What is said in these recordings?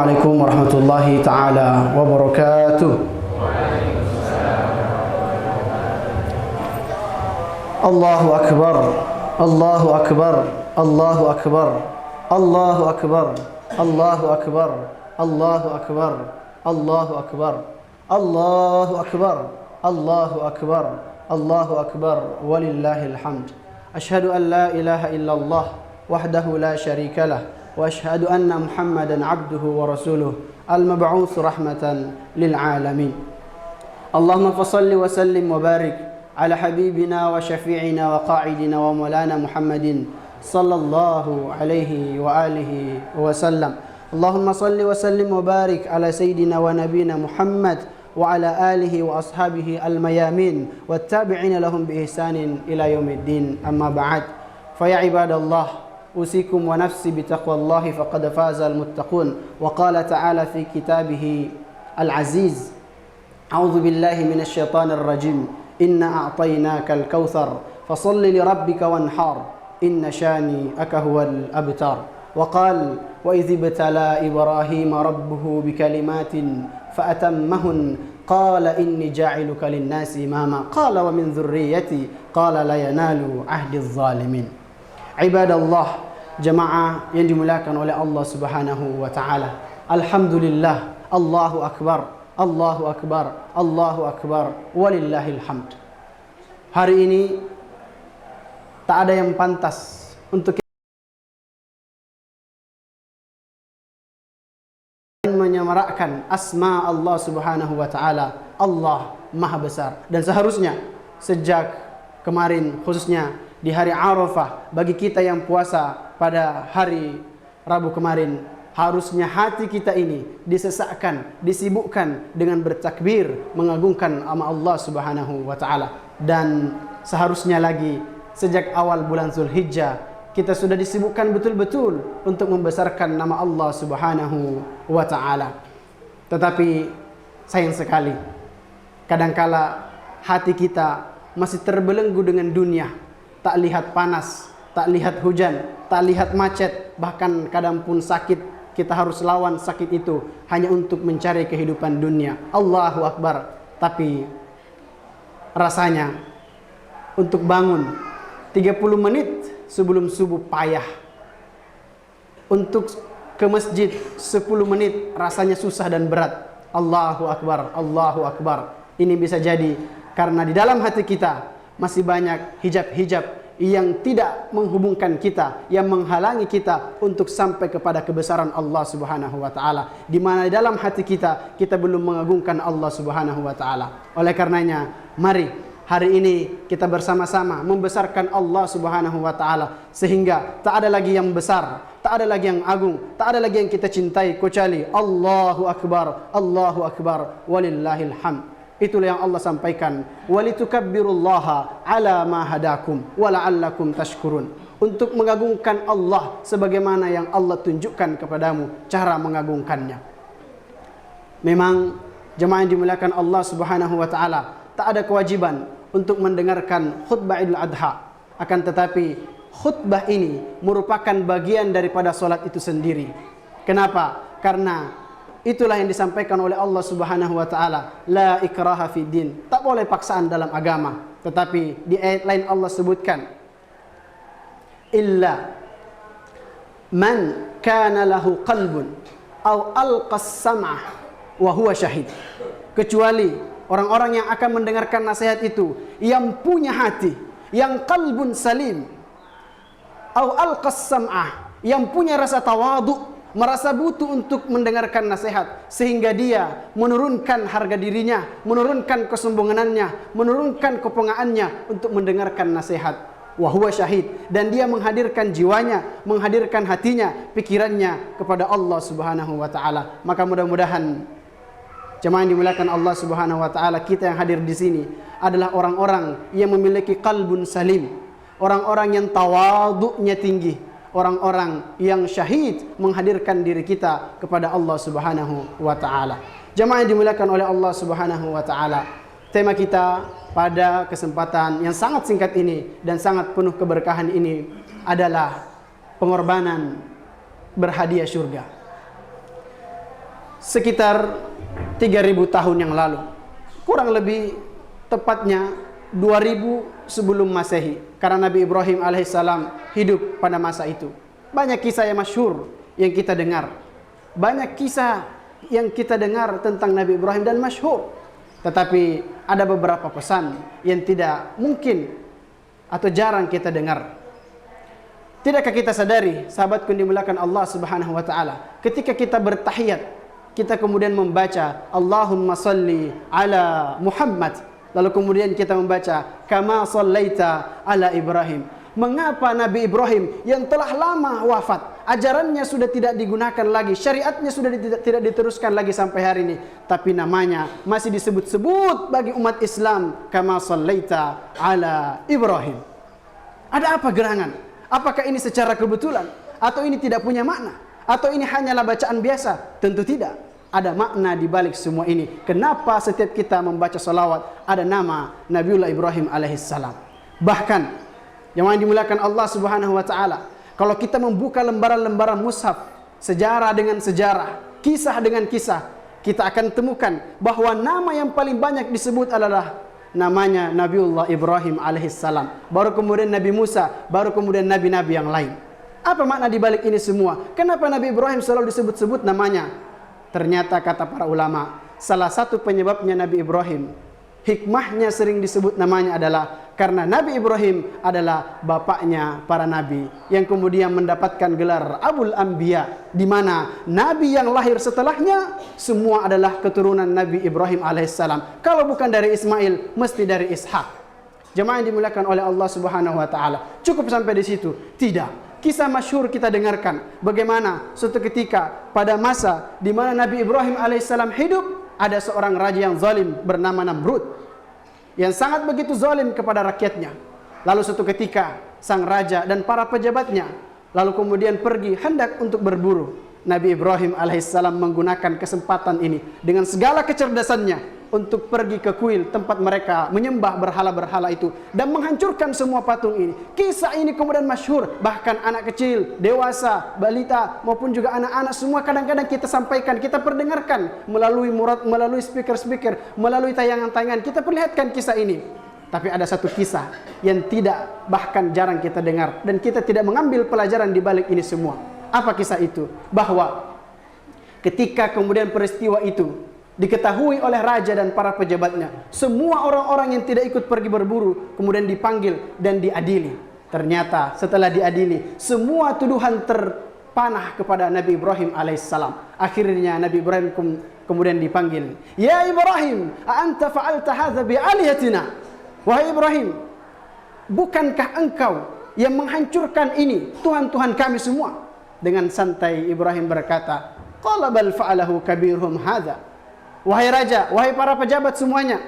عليكم ورحمة الله تعالى وبركاته. الله أكبر الله أكبر الله أكبر الله أكبر الله أكبر الله أكبر الله أكبر الله أكبر الله أكبر الله أكبر ولله الحمد. أشهد أن لا إله إلا الله وحده لا شريك له وأشهد أن محمدا عبده ورسوله المبعوث رحمة للعالمين. اللهم فصل وسلم وبارك على حبيبنا وشفيعنا وقائدنا ومولانا محمد صلى الله عليه وآله وسلم. اللهم صل وسلم وبارك على سيدنا ونبينا محمد وعلى آله وأصحابه الميامين والتابعين لهم بإحسان إلى يوم الدين. أما بعد، فيا عباد الله، أوصيكم ونفسي بتقوى الله فقد فاز المتقون. وقال تعالى في كتابه العزيز: أعوذ بالله من الشيطان الرجيم، إنا أعطيناك الكوثر فصل لربك وانحر إن شانئك هو الأبتر. وقال: وإذ ابتلى إبراهيم ربه بكلمات فأتمهن قال إني جاعلك للناس إماما قال ومن ذريتي قال لا ينال عهد الظالمين. Ibadallah, jemaah yang dimuliakan oleh Allah Subhanahu wa taala. Alhamdulillah, Allahu akbar, Allahu akbar, Allahu akbar, walillahil hamd. Hari ini tak ada yang pantas untuk menyamarakkan asma Allah Subhanahu wa taala. Allah Maha Besar, dan seharusnya sejak kemarin, khususnya di hari Arafah, bagi kita yang puasa pada hari Rabu kemarin, harusnya hati kita ini disesakkan, disibukkan dengan bertakbir, mengagungkan nama Allah Subhanahu wa taala. Dan seharusnya lagi sejak awal bulan Zulhijjah kita sudah disibukkan betul-betul untuk membesarkan nama Allah Subhanahu wa taala. Tetapi sayang sekali, kadangkala hati kita masih terbelenggu dengan dunia. Tak lihat panas, tak lihat hujan, tak lihat macet, bahkan kadang pun sakit, kita harus lawan sakit itu hanya untuk mencari kehidupan dunia. Allahu Akbar. Tapi rasanya untuk bangun 30 menit sebelum subuh payah. Untuk ke masjid 10 menit rasanya susah dan berat. Allahu Akbar, Allahu Akbar. Ini bisa jadi karena di dalam hati kita masih banyak hijab-hijab yang tidak menghubungkan kita, yang menghalangi kita untuk sampai kepada kebesaran Allah Subhanahu wa taala. Di mana di dalam hati kita belum mengagungkan Allah Subhanahu wa taala. Oleh karenanya, mari hari ini kita bersama-sama membesarkan Allah Subhanahu wa taala sehingga tak ada lagi yang besar, tak ada lagi yang agung, tak ada lagi yang kita cintai kecuali Allahu Akbar, Allahu Akbar, walillahil hamd. Itulah yang Allah sampaikan, walitukabbirullaha ala ma hadakum wa la'allakum tashkurun. Untuk mengagungkan Allah sebagaimana yang Allah tunjukkan kepadamu cara mengagungkannya. Memang jemaah yang dimuliakan Allah Subhanahu wa taala, tak ada kewajiban untuk mendengarkan khutbah Idul Adha. Akan tetapi khutbah ini merupakan bagian daripada solat itu sendiri. Kenapa? Karena itulah yang disampaikan oleh Allah Subhanahu wa taala, la ikraha fid din. Tak boleh paksaan dalam agama. Tetapi di ayat lain Allah sebutkan, illa man kana lahu qalbun aw alqas sam'ah wa huwa syahid. Kecuali orang-orang yang akan mendengarkan nasihat itu yang punya hati, yang qalbun salim, aw alqas sam'ah, yang punya rasa tawadhu, merasa butuh untuk mendengarkan nasihat sehingga dia menurunkan harga dirinya, menurunkan kesombongannya, menurunkan kepengaannya untuk mendengarkan nasihat. Wa huwa syahid, dan dia menghadirkan jiwanya, menghadirkan hatinya, pikirannya kepada Allah Subhanahu wa taala. Maka mudah-mudahan jemaah yang dimuliakan Allah Subhanahu wa taala, kita yang hadir di sini adalah orang-orang yang memiliki qalbun salim, orang-orang yang tawadhu'nya tinggi, orang-orang yang syahid menghadirkan diri kita kepada Allah Subhanahu wa taala. Jemaah yang dimuliakan oleh Allah Subhanahu wa taala, tema kita pada kesempatan yang sangat singkat ini dan sangat penuh keberkahan ini adalah pengorbanan berhadiah surga. sekitar 3000 tahun yang lalu. Kurang lebih tepatnya 2000 sebelum Masehi. Karena Nabi Ibrahim alaihissalam hidup pada masa itu. Banyak kisah yang masyhur yang kita dengar. Banyak kisah yang kita dengar tentang Nabi Ibrahim dan masyhur. Tetapi ada beberapa pesan yang tidak mungkin atau jarang kita dengar. Tidakkah kita sadari, sahabatku yang dimuliakan Allah Subhanahu wa taala, ketika kita bertahiyat, kita kemudian membaca Allahumma salli ala Muhammad, lalu kemudian kita membaca kama sallaita ala Ibrahim. Mengapa Nabi Ibrahim yang telah lama wafat, ajarannya sudah tidak digunakan lagi, syariatnya sudah tidak diteruskan lagi sampai hari ini, tapi namanya masih disebut-sebut bagi umat Islam kama sallaita ala Ibrahim? Ada apa gerangan? Apakah ini secara kebetulan? Atau ini tidak punya makna? Atau ini hanyalah bacaan biasa? Tentu tidak. Ada makna di balik semua ini. Kenapa setiap kita membaca salawat ada nama Nabiullah Ibrahim alaihissalam? Bahkan yang dimuliakan Allah Subhanahu wa taala, kalau kita membuka lembaran-lembaran mushaf, sejarah dengan sejarah, kisah dengan kisah, kita akan temukan bahwa nama yang paling banyak disebut adalah namanya Nabiullah Ibrahim alaihissalam. Baru kemudian Nabi Musa, baru kemudian nabi-nabi yang lain. Apa makna di balik ini semua? Kenapa Nabi Ibrahim selalu disebut-sebut namanya? Ternyata kata para ulama, salah satu penyebabnya Nabi Ibrahim, hikmahnya sering disebut namanya adalah karena Nabi Ibrahim adalah bapaknya para nabi yang kemudian mendapatkan gelar Abul Anbiya, di mana nabi yang lahir setelahnya semua adalah keturunan Nabi Ibrahim alaihissalam. Kalau bukan dari Ismail, mesti dari Ishak. Jemaah yang dimuliakan oleh Allah Subhanahu wa taala. Cukup sampai di situ? Tidak. Kisah masyhur kita dengarkan bagaimana suatu ketika pada masa di mana Nabi Ibrahim alaihissalam hidup, ada seorang raja yang zalim bernama Namrud yang sangat begitu zalim kepada rakyatnya. Lalu suatu ketika sang raja dan para pejabatnya lalu kemudian pergi hendak untuk berburu. Nabi Ibrahim alaihissalam menggunakan kesempatan ini dengan segala kecerdasannya untuk pergi ke kuil tempat mereka menyembah berhala-berhala itu dan menghancurkan semua patung ini. Kisah ini kemudian masyhur, bahkan anak kecil, dewasa, balita maupun juga anak-anak semua kadang-kadang kita sampaikan, kita perdengarkan melalui speaker-speaker, melalui tayangan-tayangan, kita perlihatkan kisah ini. Tapi ada satu kisah yang tidak, bahkan jarang kita dengar dan kita tidak mengambil pelajaran di balik ini semua. Apa kisah itu? Bahwa ketika kemudian peristiwa itu diketahui oleh raja dan para pejabatnya, semua orang-orang yang tidak ikut pergi berburu kemudian dipanggil dan diadili. Ternyata setelah diadili, semua tuduhan terpanah kepada Nabi Ibrahim alaihissalam. Akhirnya Nabi Ibrahim kemudian dipanggil. Ya Ibrahim, a'anta fa'alta hadza bi'alihatina? Wahai Ibrahim, bukankah engkau yang menghancurkan ini Tuhan-Tuhan kami semua? Dengan santai Ibrahim berkata, qala bal fa'alahu kabiruhum hadza. Wahai raja, wahai para pejabat semuanya,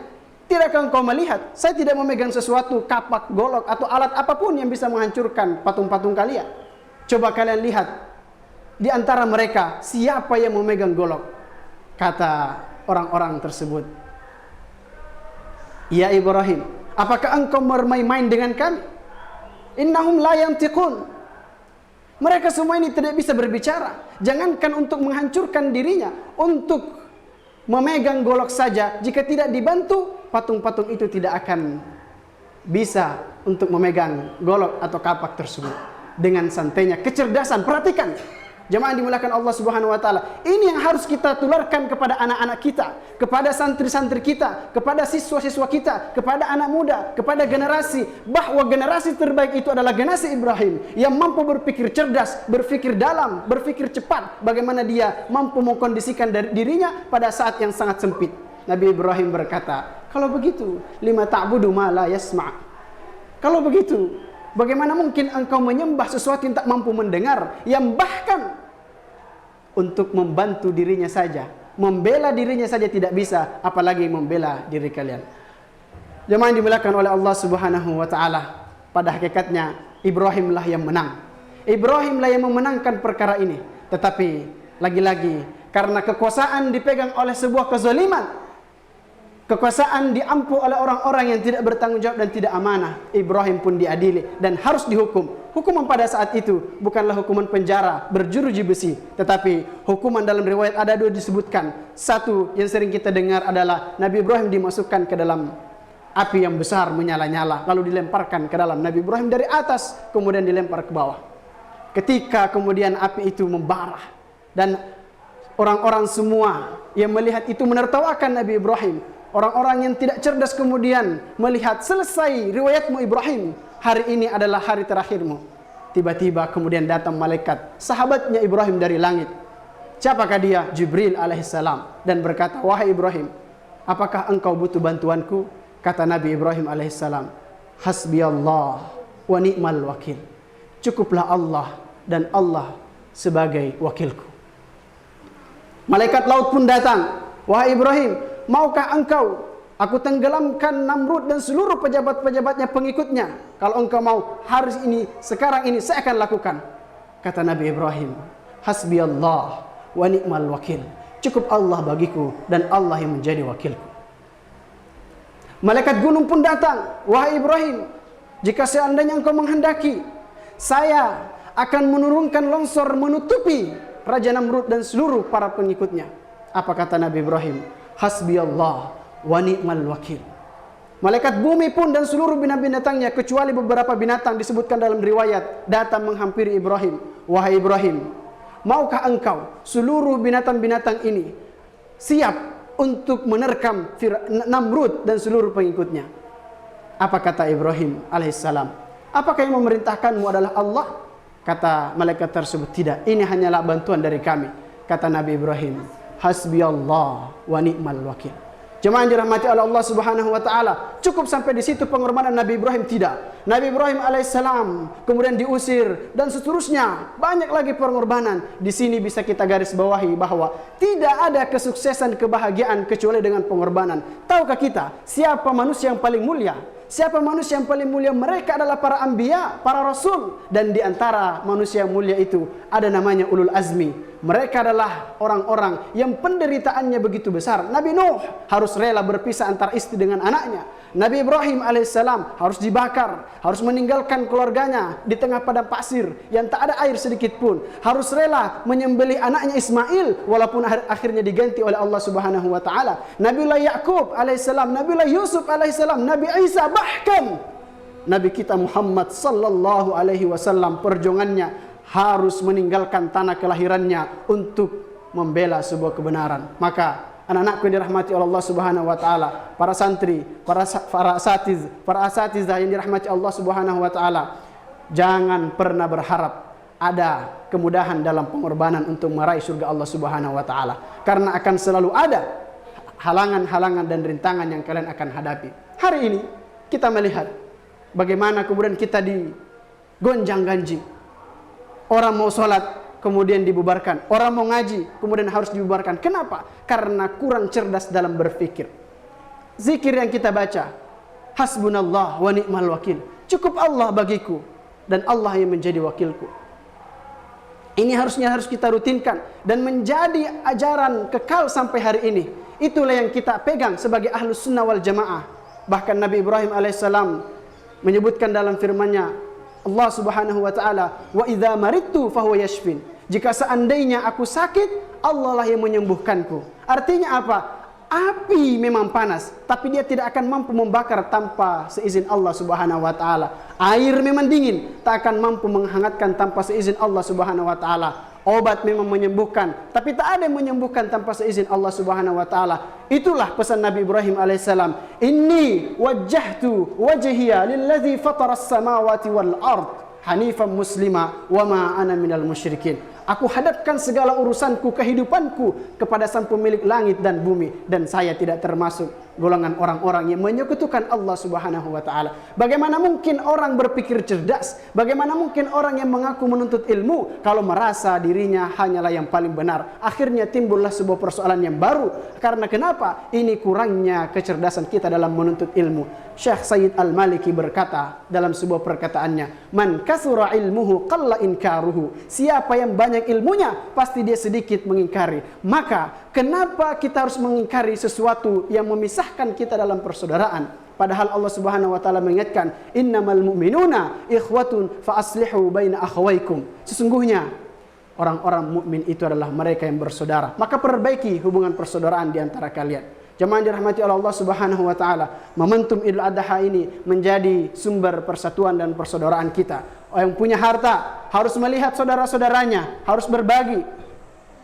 tidakkah engkau melihat saya tidak memegang sesuatu kapak, golok atau alat apapun yang bisa menghancurkan patung-patung kalian? Coba kalian lihat di antara mereka siapa yang memegang golok? Kata orang-orang tersebut, ya Ibrahim, apakah engkau bermain-main dengan kami? Innahum la yantiqun. Mereka semua ini tidak bisa berbicara. Jangankan untuk menghancurkan dirinya, untuk memegang golok saja, jika tidak dibantu, patung-patung itu tidak akan bisa untuk memegang golok atau kapak tersebut. Dengan santainya, kecerdasan, perhatikan. Jemaah dimuliakan Allah Subhanahu wa taala. Ini yang harus kita tularkan kepada anak-anak kita, kepada santri-santri kita, kepada siswa-siswa kita, kepada anak muda, kepada generasi, bahwa generasi terbaik itu adalah generasi Ibrahim yang mampu berpikir cerdas, berpikir dalam, berpikir cepat, bagaimana dia mampu mengkondisikan dirinya pada saat yang sangat sempit. Nabi Ibrahim berkata, kalau begitu, lima ta'budu ma la yasma'. Kalau begitu, bagaimana mungkin engkau menyembah sesuatu yang tak mampu mendengar, yang bahkan untuk membantu dirinya saja, membela dirinya saja tidak bisa, apalagi membela diri kalian. Jemaah yang dimuliakan oleh Allah Subhanahu wa taala, pada hakikatnya Ibrahimlah yang menang. Ibrahimlah yang memenangkan perkara ini. Tetapi lagi-lagi karena kekuasaan dipegang oleh sebuah kezaliman, Kekuasaan diampu oleh orang-orang yang tidak bertanggung jawab dan tidak amanah. Ibrahim pun diadili dan harus dihukum. Hukuman pada saat itu bukanlah hukuman penjara berjeruji besi, tetapi hukuman dalam riwayat ada dua disebutkan. Satu yang sering kita dengar adalah Nabi Ibrahim dimasukkan ke dalam api yang besar menyala-nyala, lalu dilemparkan ke dalam. Nabi Ibrahim dari atas kemudian dilempar ke bawah. Ketika kemudian api itu membara dan orang-orang semua yang melihat itu menertawakan Nabi Ibrahim. Orang-orang yang tidak cerdas kemudian melihat, selesai riwayatmu Ibrahim, hari ini adalah hari terakhirmu. Tiba-tiba kemudian datang malaikat, sahabatnya Ibrahim dari langit. Siapakah dia? Jibril alaihissalam, dan berkata, wahai Ibrahim, apakah engkau butuh bantuanku? Kata Nabi Ibrahim alaihissalam, hasbiyallah wa ni'mal wakil. Cukuplah Allah dan Allah sebagai wakilku. Malaikat laut pun datang, wahai Ibrahim, maukah engkau aku tenggelamkan Namrud dan seluruh pejabat-pejabatnya pengikutnya? Kalau engkau mau, hari ini, sekarang ini saya akan lakukan. Kata Nabi Ibrahim, hasbiyallah wa ni'mal wakil. Cukup Allah bagiku dan Allah yang menjadi wakilku. Malaikat gunung pun datang, wahai Ibrahim, jika seandainya engkau menghendaki, saya akan menurunkan longsor menutupi Raja Namrud dan seluruh para pengikutnya. Apa kata Nabi Ibrahim? Hasbiyallah wa ni'mal wakil. Malaikat bumi pun dan seluruh binatang-binatangnya kecuali beberapa binatang disebutkan dalam riwayat datang menghampiri Ibrahim. Wahai Ibrahim, maukah engkau seluruh binatang-binatang ini siap untuk menerkam Namrud dan seluruh pengikutnya? Apa kata Ibrahim alaihissalam? Apakah yang memerintahkanmu adalah Allah? Kata malaikat tersebut, tidak, ini hanyalah bantuan dari kami. Kata Nabi Ibrahim, hasbiyallah wa ni'mal wakil. Jemaah yang dirahmati oleh Allah Subhanahu wa taala, cukup sampai di situ pengorbanan Nabi Ibrahim? Tidak. Nabi Ibrahim alaihissalam kemudian diusir dan seterusnya, banyak lagi pengorbanan. Di sini bisa kita garis bawahi bahwa tidak ada kesuksesan, kebahagiaan kecuali dengan pengorbanan. Tahukah kita siapa manusia yang paling mulia? Siapa manusia yang paling mulia? Mereka adalah para anbiya, para rasul. Dan di antara manusia yang mulia itu ada namanya ulul azmi. Mereka adalah orang-orang yang penderitaannya begitu besar. Nabi Nuh harus rela berpisah antara istri dengan anaknya. Nabi Ibrahim alaihissalam harus dibakar, harus meninggalkan keluarganya di tengah padang pasir yang tak ada air sedikit pun. Harus rela menyembelih anaknya Ismail walaupun akhirnya diganti oleh Allah Subhanahu wa taala. Nabiullah Yakub alaihissalam, Nabiullah Yusuf alaihissalam, Nabi Isa, bahkan Nabi kita Muhammad sallallahu alaihi wasallam perjuangannya harus meninggalkan tanah kelahirannya untuk membela sebuah kebenaran. Maka anak-anakku yang dirahmati oleh Allah Subhanahu wa taala, para santri, para asatidzah yang dirahmati Allah Subhanahu wa taala, jangan pernah berharap ada kemudahan dalam pengorbanan untuk meraih surga Allah Subhanahu wa taala, karena akan selalu ada halangan-halangan dan rintangan yang kalian akan hadapi. Hari ini kita melihat bagaimana kemudian kita digonjang-ganjing. Orang mau sholat kemudian dibubarkan, orang mau ngaji kemudian harus dibubarkan. Kenapa? Karena kurang cerdas dalam berpikir. Zikir yang kita baca, hasbunallah wa ni'mal wakil, cukup Allah bagiku dan Allah yang menjadi wakilku. Ini harus kita rutinkan dan menjadi ajaran kekal sampai hari ini. Itulah yang kita pegang sebagai ahlus sunnah wal jamaah. Bahkan Nabi Ibrahim alaihissalam menyebutkan dalam firman-Nya Allah Subhanahu wa taala, wa idza maridtu fahuwa yashfin. Jika seandainya aku sakit, Allah lah yang menyembuhkanku. Artinya apa? Api memang panas, tapi dia tidak akan mampu membakar tanpa seizin Allah Subhanahu wa taala. Air memang dingin, tak akan mampu menghangatkan tanpa seizin Allah Subhanahu wa taala. Obat memang menyembuhkan, tapi tak ada yang menyembuhkan tanpa seizin Allah Subhanahu wa taala. Itulah pesan Nabi Ibrahim alaihissalam. Inni wajjahtu wajhiya lillazi fataras samawati wal ard hanifan muslima wa ma ana minal musyrikin. Aku hadapkan segala urusanku, kehidupanku kepada Sang Pemilik langit dan bumi, dan saya tidak termasuk golongan orang-orang yang menyekutukan Allah Subhanahu wa taala. Bagaimana mungkin orang berpikir cerdas? Bagaimana mungkin orang yang mengaku menuntut ilmu kalau merasa dirinya hanyalah yang paling benar? Akhirnya timbullah sebuah persoalan yang baru. Karena kenapa? Ini kurangnya kecerdasan kita dalam menuntut ilmu. Syekh Sayyid Al-Maliki berkata dalam sebuah perkataannya, "Man kasura ilmuhu qalla inkaruhu." Siapa yang banyak banyak ilmunya, pasti dia sedikit mengingkari. Maka kenapa kita harus mengingkari sesuatu yang memisahkan kita dalam persaudaraan? Padahal Allah Subhanahu wa taala mengingatkan, innamal mu'minuna ikhwatun fa aslihu baina akhawaykum. Sesungguhnya orang-orang mukmin itu adalah mereka yang bersaudara. Maka perbaiki hubungan persaudaraan di antara kalian. Jemaah dirahmati oleh Allah Subhanahu wa taala, momentum Idul Adha ini menjadi sumber persatuan dan persaudaraan kita. Yang punya harta harus melihat saudara-saudaranya, harus berbagi.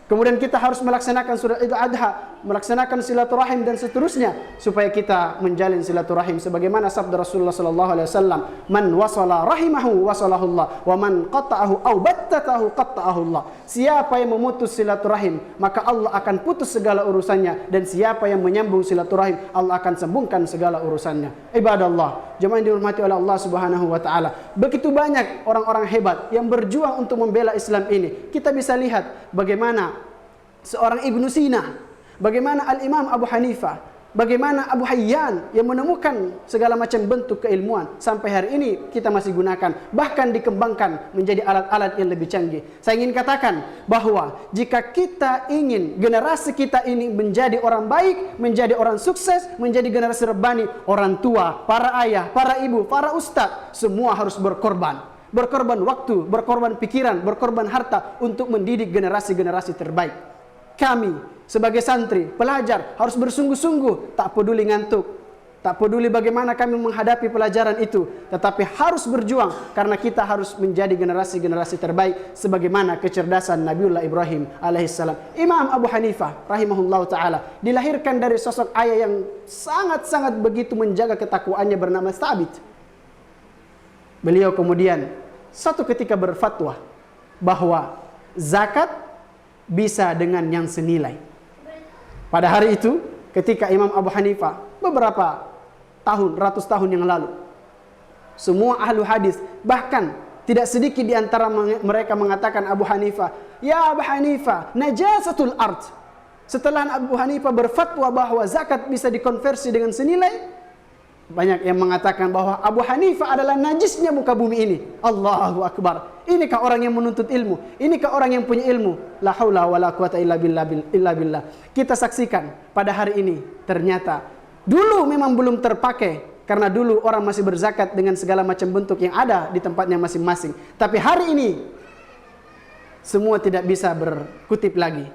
Kemudian kita harus melaksanakan surat Idul Adha, melaksanakan silaturahim dan seterusnya supaya kita menjalin silaturahim sebagaimana sabda Rasulullah sallallahu alaihi wasallam, "Man wasala rahimahu wasalahullah, wa man qata'ahu aw battatahu qatta'ahu Allah." Siapa yang memutus silaturahim, maka Allah akan putus segala urusannya, dan siapa yang menyambung silaturahim, Allah akan sambungkan segala urusannya. Ibadallah, jemaah yang dihormati oleh Allah Subhanahu wa taala, begitu banyak orang-orang hebat yang berjuang untuk membela Islam ini. Kita bisa lihat bagaimana seorang Ibnu Sina, bagaimana Al-Imam Abu Hanifah, bagaimana Abu Hayyan yang menemukan segala macam bentuk keilmuan sampai hari ini kita masih gunakan, bahkan dikembangkan menjadi alat-alat yang lebih canggih. Saya ingin katakan bahwa jika kita ingin generasi kita ini menjadi orang baik, menjadi orang sukses, menjadi generasi rebani, orang tua, para ayah, para ibu, para ustadz, semua harus berkorban. Berkorban waktu, berkorban pikiran, berkorban harta untuk mendidik generasi-generasi terbaik. Kami sebagai santri, pelajar harus bersungguh-sungguh, tak peduli ngantuk, tak peduli bagaimana kami menghadapi pelajaran itu, tetapi harus berjuang karena kita harus menjadi generasi-generasi terbaik sebagaimana kecerdasan Nabiullah Ibrahim alaihissalam. Imam Abu Hanifah rahimahullah ta'ala dilahirkan dari sosok ayah yang sangat-sangat begitu menjaga ketakwaannya bernama Thabit. Beliau kemudian satu ketika berfatwa bahwa zakat bisa dengan yang senilai. Pada hari itu, ketika Imam Abu Hanifah beberapa tahun, ratus tahun yang lalu, semua ahlu hadis, bahkan tidak sedikit di antara mereka mengatakan Abu Hanifah, "Ya Abu Hanifah, najasatul ard." Setelah Abu Hanifah berfatwa bahwa zakat bisa dikonversi dengan senilai, banyak yang mengatakan bahwa Abu Hanifah adalah najisnya muka bumi ini. Allahu Akbar. Inikah orang yang menuntut ilmu? Inikah orang yang punya ilmu? La haula wala quwata illa billah. Kita saksikan pada hari ini ternyata dulu memang belum terpakai karena dulu orang masih berzakat dengan segala macam bentuk yang ada di tempatnya masing-masing. Tapi hari ini semua tidak bisa berkutip lagi.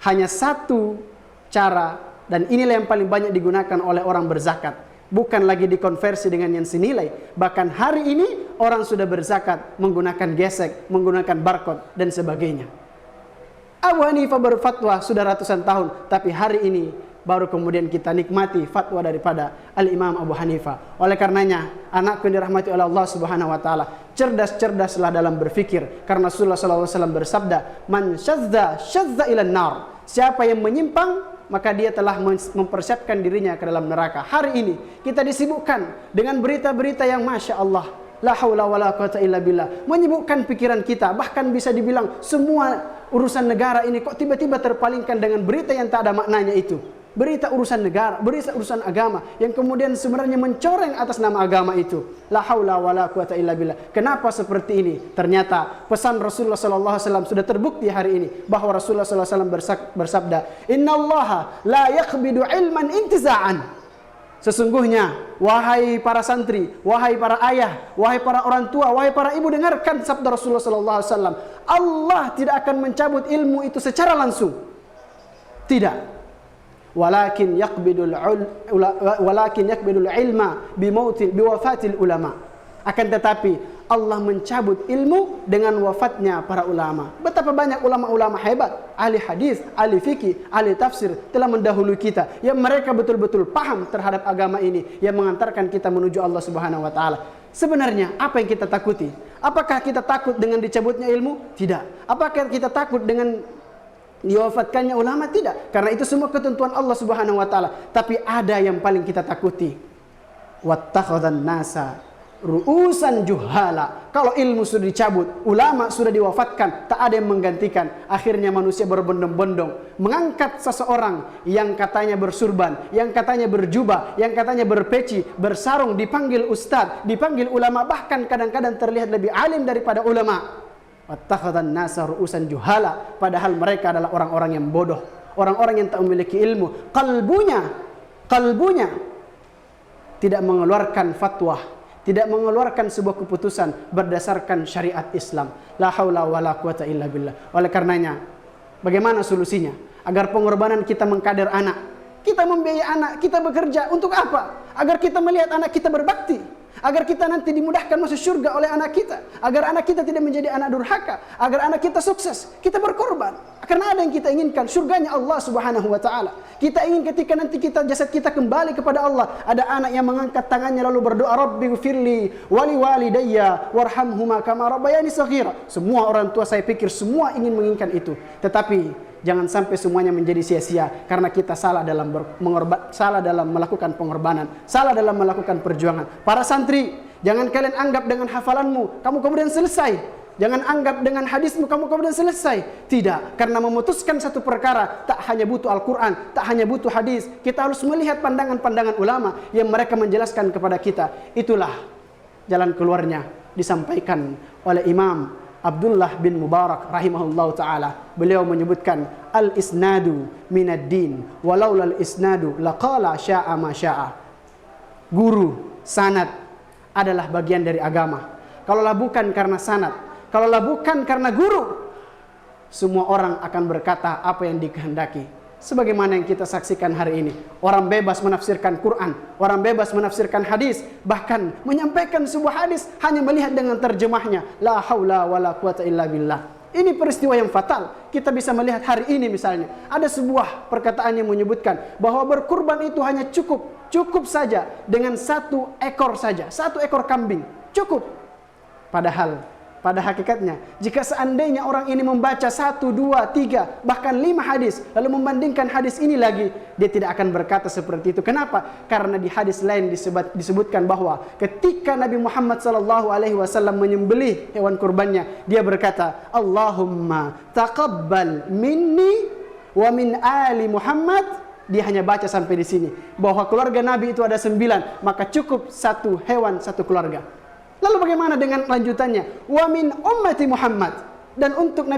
Hanya satu cara, dan inilah yang paling banyak digunakan oleh orang berzakat. Bukan lagi dikonversi dengan yang senilai. Bahkan hari ini orang sudah berzakat menggunakan gesek, menggunakan barcode dan sebagainya. Abu Hanifah berfatwa sudah ratusan tahun, tapi hari ini baru kemudian kita nikmati fatwa daripada Al-Imam Abu Hanifah. Oleh karenanya, anakku yang dirahmati oleh Allah Subhanahu wa taala, cerdas-cerdaslah dalam berfikir, karena Rasulullah sallallahu alaihi wasallam bersabda, "Man syadza ilan nar." Siapa yang menyimpang, maka dia telah mempersiapkan dirinya ke dalam neraka. Hari ini kita disibukkan dengan berita-berita yang Masya Allah, la haula wala quwata illa billah, menyibukkan pikiran kita. Bahkan bisa dibilang semua urusan negara ini kok tiba-tiba terpalingkan dengan berita yang tak ada maknanya itu. Berita urusan negara, berita urusan agama yang kemudian sebenarnya mencoreng atas nama agama itu. La haula wala quwata illa billah. Kenapa seperti ini? Ternyata pesan Rasulullah sallallahu alaihi wasallam sudah terbukti hari ini bahwa Rasulullah sallallahu alaihi wasallam bersabda, "Innallaha la yaqbidu ilman intiza'an." Sesungguhnya, wahai para santri, wahai para ayah, wahai para orang tua, wahai para ibu, dengarkan sabda Rasulullah sallallahu alaihi wasallam. Allah tidak akan mencabut ilmu itu secara langsung. Tidak. Walakin yaqbidul ilma biwafatil ulama. Akan tetapi Allah mencabut ilmu dengan wafatnya para ulama. Betapa banyak ulama-ulama hebat, ahli hadis, ahli fikih, ahli tafsir telah mendahului kita, yang mereka betul-betul paham terhadap agama ini, yang mengantarkan kita menuju Allah Subhanahu wa taala. Sebenarnya apa yang kita takuti? Apakah kita takut dengan dicabutnya ilmu? Tidak. Apakah kita takut dengan diwafatkannya ulama? Tidak, karena itu semua ketentuan Allah Subhanahu wa taala. Tapi ada yang paling kita takuti, wattakhadhan nasa ru'usan juhala. Kalau ilmu sudah dicabut, ulama sudah diwafatkan, tak ada yang menggantikan. Akhirnya manusia berbondong-bondong mengangkat seseorang yang katanya bersurban, yang katanya berjubah, yang katanya berpeci, bersarung, dipanggil ustadz, dipanggil ulama, bahkan kadang-kadang terlihat lebih alim daripada ulama. Wattakhadhan nasa ru'usan juhala, padahal mereka adalah orang-orang yang bodoh, orang-orang yang tak memiliki ilmu. Kalbunya tidak mengeluarkan fatwa, tidak mengeluarkan sebuah keputusan berdasarkan syariat Islam. La haula wala quwata illa billah. Oleh karenanya, bagaimana solusinya? Agar pengorbanan kita mengkader anak, kita membiayai anak, kita bekerja untuk apa? Agar kita melihat anak kita berbakti, agar kita nanti dimudahkan masuk surga oleh anak kita, agar anak kita tidak menjadi anak durhaka, agar anak kita sukses. Kita berkorban karena ada yang kita inginkan, surganya Allah Subhanahu wa taala. Kita ingin ketika nanti jasad kita kembali kepada Allah, ada anak yang mengangkat tangannya lalu berdoa, Rabbighfirli wali walidayya warhamhuma kama rabbayani shaghira. Semua orang tua saya pikir semua menginginkan itu. Tetapi jangan sampai semuanya menjadi sia-sia karena kita salah dalam salah dalam melakukan pengorbanan, salah dalam melakukan perjuangan. Para santri, jangan kalian anggap dengan hafalanmu kamu kemudian selesai. Jangan anggap dengan hadismu kamu kemudian selesai. Tidak, karena memutuskan satu perkara tak hanya butuh Al-Quran, tak hanya butuh hadis. Kita harus melihat pandangan-pandangan ulama yang mereka menjelaskan kepada kita. Itulah jalan keluarnya disampaikan oleh Imam Abdullah bin Mubarak rahimahullah ta'ala. Beliau menyebutkan al-isnadu minad din walaula al-isnadu laqala sya'a ma sya'a. Guru, sanad adalah bagian dari agama. Kalaulah bukan karena sanad, kalaulah bukan karena guru, semua orang akan berkata apa yang dikehendaki. Sebagaimana yang kita saksikan hari ini, orang bebas menafsirkan Quran, orang bebas menafsirkan hadis, bahkan menyampaikan sebuah hadis hanya melihat dengan terjemahnya. La haula wala quwata illa billah. Ini peristiwa yang fatal. Kita bisa melihat hari ini misalnya, ada sebuah perkataan yang menyebutkan bahwa berkurban itu hanya cukup saja dengan 1 ekor saja, 1 ekor kambing, cukup. Padahal pada hakikatnya, jika seandainya orang ini membaca 1, 2, 3, bahkan 5 hadis, lalu membandingkan hadis ini lagi, dia tidak akan berkata seperti itu. Kenapa? Karena di hadis lain disebutkan bahwa ketika Nabi Muhammad SAW menyembelih hewan kurbannya, dia berkata, Allahumma taqabbal minni wa min ali Muhammad. Dia hanya baca sampai di sini, bahwa keluarga Nabi itu ada 9, maka cukup 1 hewan 1 keluarga. Lalu bagaimana dengan lanjutannya? Wa min ummati Muhammad, dan untuk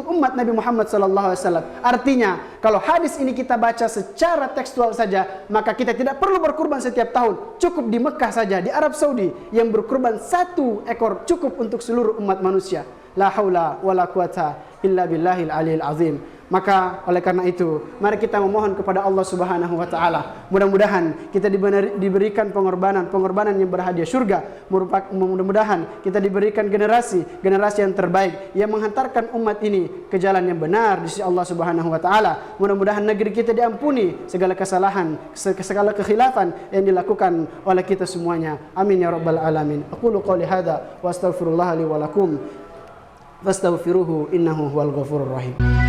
umat Nabi Muhammad sallallahu alaihi wasallam. Artinya, kalau hadis ini kita baca secara tekstual saja, maka kita tidak perlu berkurban setiap tahun. Cukup di Mekah saja, di Arab Saudi, yang berkurban 1 ekor cukup untuk seluruh umat manusia. La haula wala quwata illa billahil aliyil azim. Maka oleh karena itu, mari kita memohon kepada Allah Subhanahu wa taala. Mudah-mudahan kita diberikan pengorbanan yang berhadiah surga. Mudah-mudahan kita diberikan generasi yang terbaik yang menghantarkan umat ini ke jalan yang benar di sisi Allah Subhanahu wa taala. Mudah-mudahan negeri kita diampuni segala kesalahan, segala kekhilafan yang dilakukan oleh kita semuanya. Amin ya rabbal alamin. Aqulu qouli hadza wa astaghfirullah li wa lakum. Fastaghfiruhu innahu huwal ghafurur rahim.